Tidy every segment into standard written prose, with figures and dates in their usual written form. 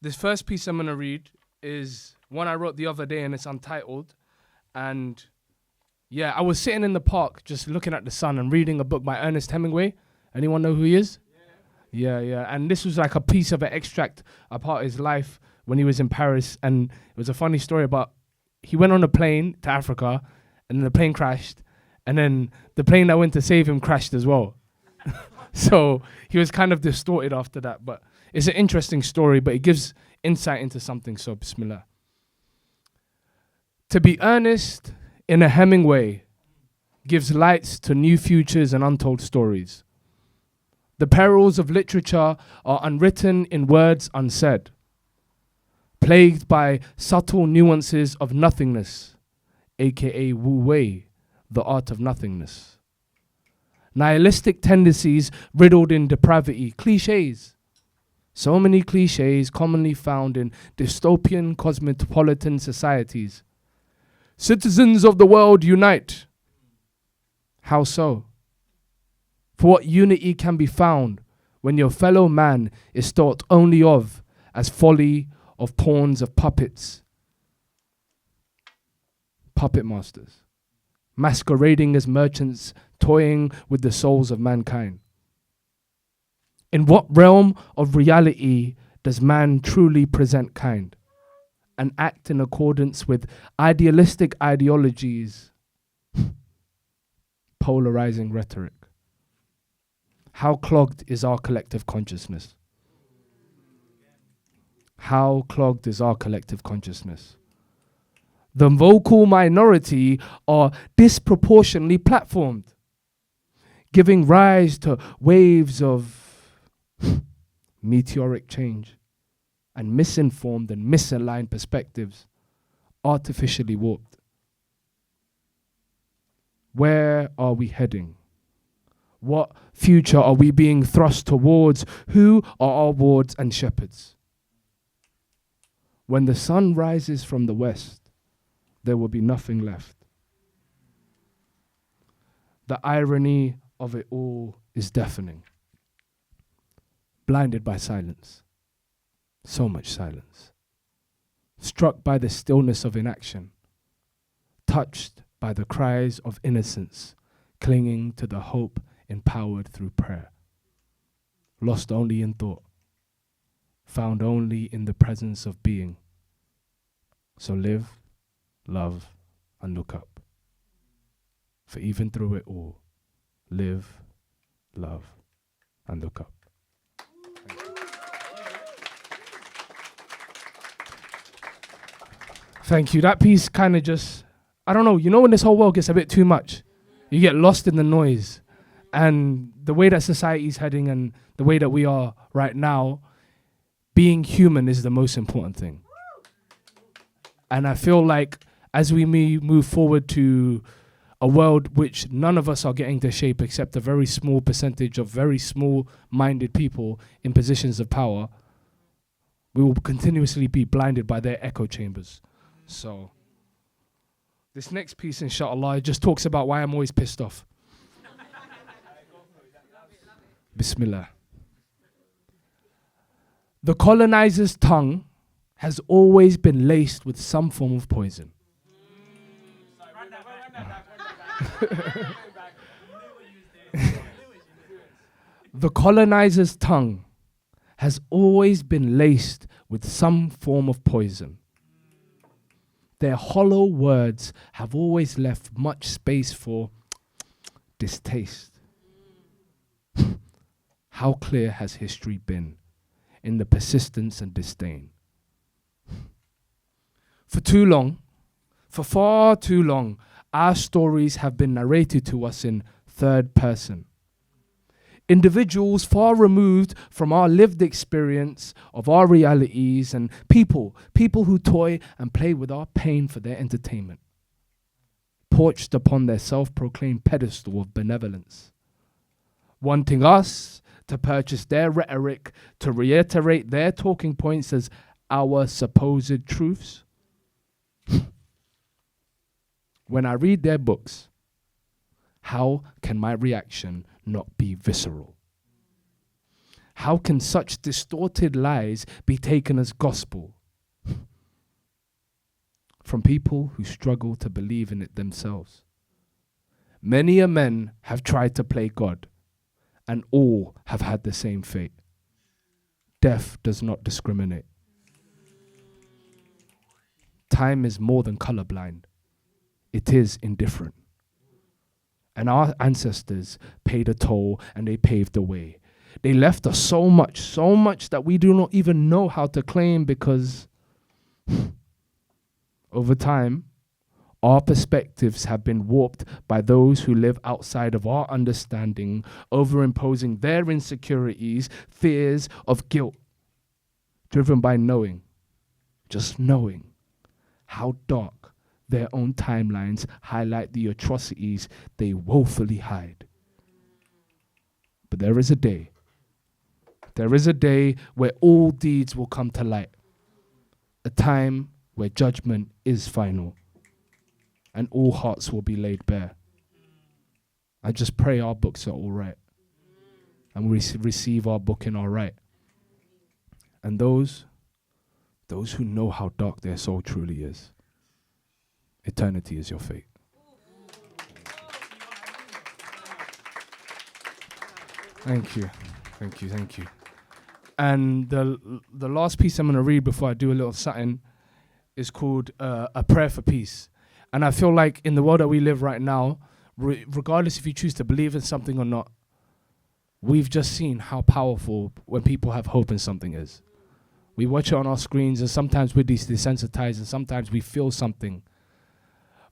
This first piece I'm going to read is one I wrote the other day, and it's untitled. And yeah, I was sitting in the park just looking at the sun and reading a book by Ernest Hemingway. Anyone know who he is? Yeah. And this was like a piece of an extract about his life when he was in Paris. And it was a funny story about he went on a plane to Africa, and then the plane crashed. And then the plane that went to save him crashed as well. So he was kind of distorted after that. But it's an interesting story, but it gives insight into something. So bismillah. To be earnest in a Hemingway gives lights to new futures and untold stories. The perils of literature are unwritten in words unsaid, plagued by subtle nuances of nothingness, aka Wu Wei, the art of nothingness. Nihilistic tendencies riddled in depravity, cliches. So many cliches commonly found in dystopian cosmopolitan societies. Citizens of the world unite. How so? For what unity can be found when your fellow man is thought only of as folly of pawns of puppets, puppet masters, masquerading as merchants, toying with the souls of mankind? In what realm of reality does man truly present kind and act in accordance with idealistic ideologies, polarizing rhetoric? How clogged is our collective consciousness? How clogged is our collective consciousness? The vocal minority are disproportionately platformed, giving rise to waves of meteoric change and misinformed and misaligned perspectives, artificially warped. Where are we heading? What future are we being thrust towards? Who are our wards and shepherds? When the sun rises from the west, there will be nothing left. The irony of it all is deafening. Blinded by silence. So much silence. Struck by the stillness of inaction. Touched by the cries of innocence, clinging to the hope empowered through prayer. Lost only in thought. Found only in the presence of being. So live, love, and look up. For even through it all, live, love, and look up. Thank you. That piece kind of just, I don't know, you know when this whole world gets a bit too much? You get lost in the noise. And the way that society's heading and the way that we are right now, being human is the most important thing. And I feel like as we move forward to a world which none of us are getting to shape except a very small percentage of very small-minded people in positions of power, we will continuously be blinded by their echo chambers. So this next piece, inshallah, it just talks about why I'm always pissed off. Bismillah. The colonizer's tongue has always been laced with some form of poison. The colonizer's tongue has always been laced with some form of poison. Their hollow words have always left much space for distaste. How clear has history been in the persistence and disdain? For too long, for far too long, our stories have been narrated to us in third person. Individuals far removed from our lived experience of our realities, and people who toy and play with our pain for their entertainment, perched upon their self-proclaimed pedestal of benevolence, wanting us to purchase their rhetoric, to reiterate their talking points as our supposed truths. When I read their books, how can my reaction not be visceral? How can such distorted lies be taken as gospel from people who struggle to believe in it themselves? Many a men have tried to play God, and all have had the same fate. Death does not discriminate. Time is more than colorblind. It is indifferent. And our ancestors paid a toll and they paved the way. They left us so much that we do not even know how to claim, because over time, our perspectives have been warped by those who live outside of our understanding, overimposing their insecurities, fears of guilt, driven by knowing, just knowing, how dark their own timelines highlight the atrocities they woefully hide. But there is a day where all deeds will come to light, a time where judgment is final, and all hearts will be laid bare. I just pray our books are all right, and we receive our book in our right. And those who know how dark their soul truly is, eternity is your fate. Thank you. And the last piece I'm going to read before I do a little something is called A Prayer for Peace. And I feel like in the world that we live right now, regardless if you choose to believe in something or not, we've just seen how powerful when people have hope in something is. We watch it on our screens, and sometimes we're desensitized, and sometimes we feel something.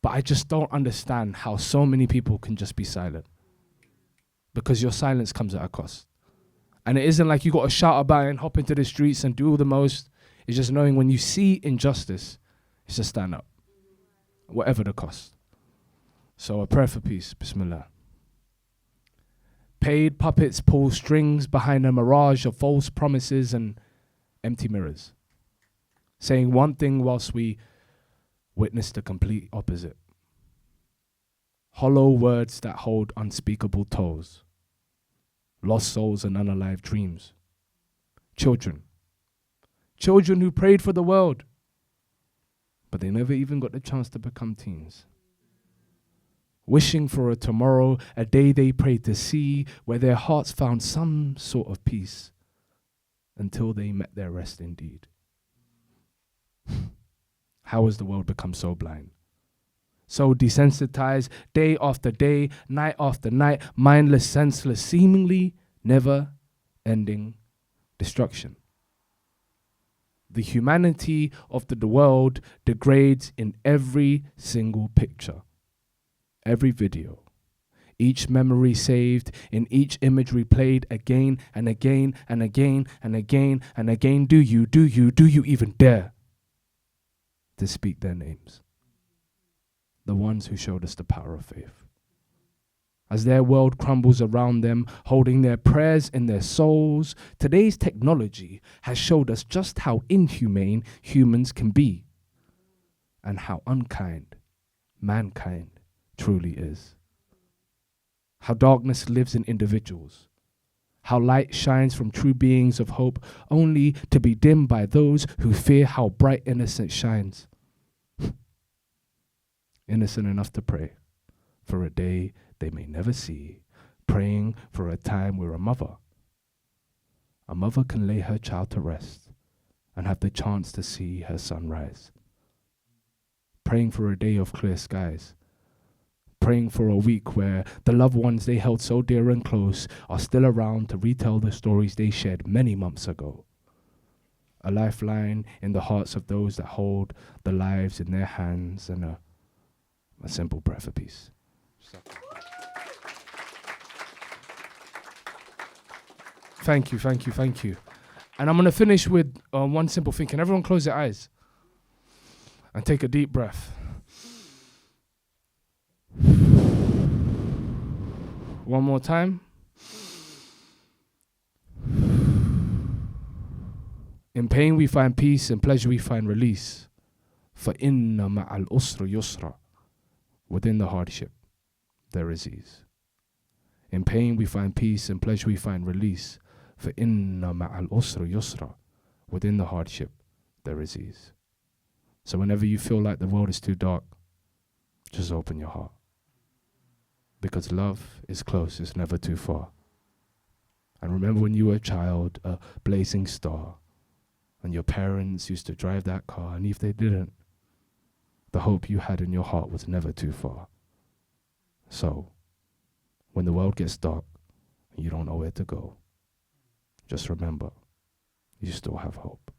But I just don't understand how so many people can just be silent, because your silence comes at a cost. And it isn't like you got to shout about it and hop into the streets and do all the most. It's just knowing when you see injustice, it's just stand up, whatever the cost. So a prayer for peace. Bismillah. Paid puppets pull strings behind a mirage of false promises and empty mirrors, saying one thing whilst we witness the complete opposite. Hollow words that hold unspeakable tolls, lost souls and unalive dreams. Children who prayed for the world, but they never even got the chance to become teens. Wishing for a tomorrow, a day they prayed to see, where their hearts found some sort of peace until they met their rest indeed. How has the world become so blind? So desensitized, day after day, night after night, mindless, senseless, seemingly never-ending destruction. The humanity of the world degrades in every single picture, every video, each memory saved, in each image replayed again and again and again and again and again. Do you even dare to speak their names? The ones who showed us the power of faith. As their world crumbles around them, holding their prayers in their souls, today's technology has showed us just how inhumane humans can be and how unkind mankind truly is. How darkness lives in individuals. How light shines from true beings of hope, only to be dimmed by those who fear how bright innocence shines. Innocent enough to pray for a day they may never see, praying for a time where a mother can lay her child to rest and have the chance to see her son rise. Praying for a day of clear skies, praying for a week where the loved ones they held so dear and close are still around to retell the stories they shared many months ago. A lifeline in the hearts of those that hold the lives in their hands, and a simple prayer for peace. Thank you. And I'm going to finish with one simple thing. Can everyone close their eyes and take a deep breath? One more time. In pain we find peace, in pleasure we find release. فَإِنَّ مَعَ الْأُسْرِ يُسْرًا. Within the hardship, there is ease. In pain we find peace, in pleasure we find release. فَإِنَّ مَعَ الْأُسْرِ يُسْرًا. Within the hardship, there is ease. So whenever you feel like the world is too dark, just open your heart. Because love is close, it's never too far. And remember when you were a child, a blazing star, and your parents used to drive that car, and if they didn't, the hope you had in your heart was never too far. So, when the world gets dark and you don't know where to go, just remember, you still have hope.